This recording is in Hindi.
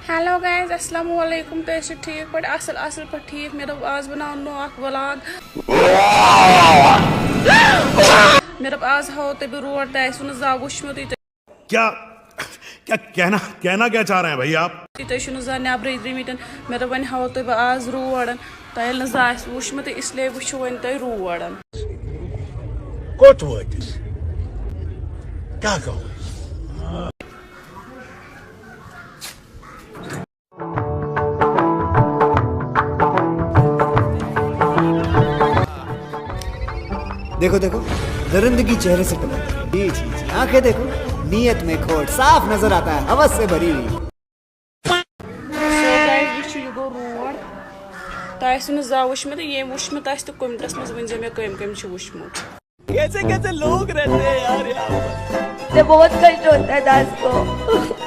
हेलो गाइस अस्सलाम वालेकुम तो ठीक पे असल पे ठीक मे दोप आज बनाओ नो व्लॉग मे दोप आज हाओ तो बह रोड तो जा वुचमुत क्या क्या कहना क्या चाह रहे हैं भाई आप? तुम जा नबर द्रमित मे दोप वन हाओ तो बह आज रोड तो ये जा वुचमुत इसलिए वुचो वन तुम रोड कोट वोटिस क्या कहो? देखो देखो दरिंदगी चेहरे से टपक जी जी जी आंखें देखो नीयत में खोट साफ नजर आता है हवस से भरी हुई। रोड तो जा वुचमुत ये वुचमुत तो कमिटस मज वन मे कम कम वुचमुत कैसे कैसे लोग रहते हैं यार यहाँ पर। बहुत कष्ट होता है दास को।